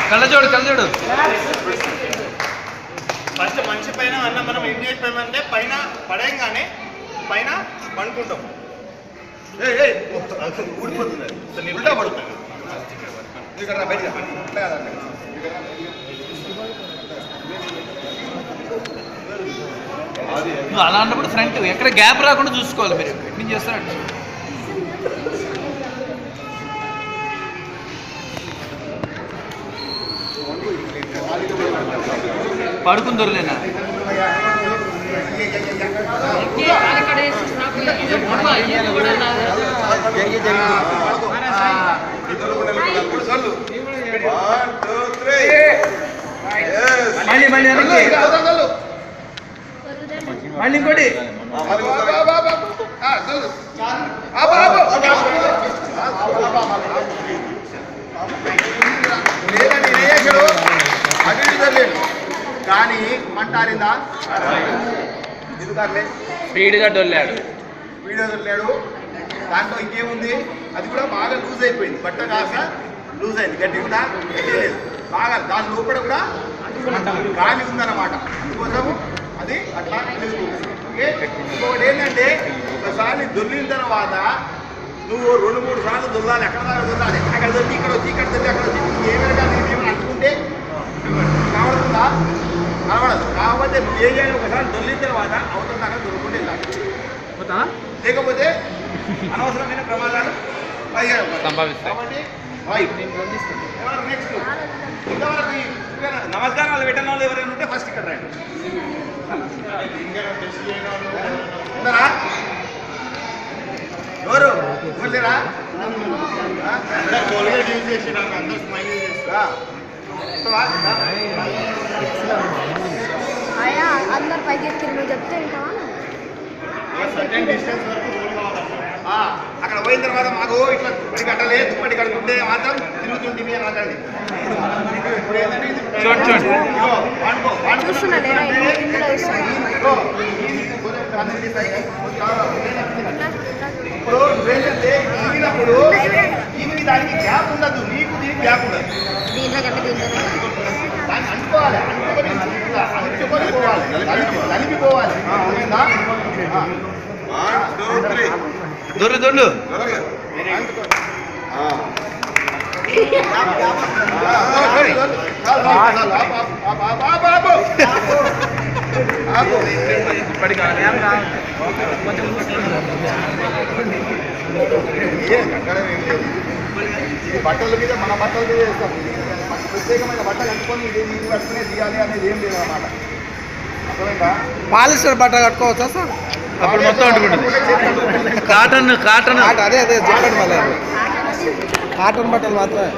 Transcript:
కళ్ళజోడు కళ్ళజోడు ఫస్ట్ మనిషి పైన అన్న మనం ఏం చేసిపోయామంటే పైన పడేయంగానే పైన పండుకుంటాం. ఊడిపోతుంది ఉల్టా పడుతుంది. నువ్వు అలా అన్నప్పుడు ఫ్రంట్ ఎక్కడ గ్యాప్ రాకుండా చూసుకోవాలి. మీరు ఎక్కడి చేస్తారంటే పడుకుని దొరలేనా మళ్ళీ మళ్ళీ మళ్ళీ ఇంకోటి కానీ మంటారిందా స్పీడ్గా దొల్లాడు వీడియో దొరికాడు. దాంట్లో ఇంకేముంది, అది కూడా బాగా లూజ్ అయిపోయింది. బట్ట కాస్త లూజ్ అయింది, గట్టి కూడా గట్టి లేదు బాగా. దాని లోపల కూడా గాలి ఉందన్నమాట. అందుకోసం అది అట్లా ఇంకొకటి ఏంటంటే, ఒకసారి దొర్లిన తర్వాత నువ్వు 2-3 సార్లు దొల్లాలి. ఎక్కడ దాకా దొల్లాలి, అక్కడ దొరికి ఇక్కడ వచ్చి ఇక్కడ దొరికి అక్కడ వచ్చి ఏమైనా ఏమైనా అనుకుంటే కనబడుతుందా? కనబడదు. కాకపోతే నువ్వు ఏం చేయాలి, ఒకసారి దొల్లిన తర్వాత అవతల దాకా దొరుకుంటే వెళ్ళాలి. లేకపోతే అనవసరమైన ప్రమాదాలు సంభవిస్తాయి. కాబట్టి నెక్స్ట్ ఇంతవరకు నమస్కారాలు పెట్టిన వాళ్ళు ఎవరైనా ఉంటే ఫస్ట్ ఇక్కడ రండి. ఉన్నారా? ఎవరు లేరా? అందరు పైకి ఎక్కి నువ్వు చెప్తే అక్కడ పోయిన తర్వాత మాకు ఇట్లా పడి కట్టలే దుప్పటి కడుతుంటే మాత్రం తిరుగుతుంటే అని మాట్లాడి ఇప్పుడు ఏంటంటే ఇప్పుడు ఏంటంటే ఈగినప్పుడు ఈవికి దానికి గ్యాప్ ఉండదు, నీకు దీనికి గ్యాప్ ఉండదు. దాన్ని అంటుకోవాలి, అంటుకొని పోవాలి, కలిపిపోవాలి. దొర్లు దొర్లు బట్టల మీద మన బట్టల మీద వేస్తాం. ప్రత్యేకమైన బట్టలు కట్టుకొని ఇది నీళ్ళు కట్టుకునే తీయాలి అనేది ఏం లేదు అన్నమాట. అర్థమైందా? పాలిస్టర్ బట్ట కట్టుకోవచ్చా సార్? అప్పుడు మొత్తం అంటుకుంటుంది. కాటన్ కాటన్ అదే చెప్పండి, మళ్ళీ కాటన్ బట్టలు మాత్రమే.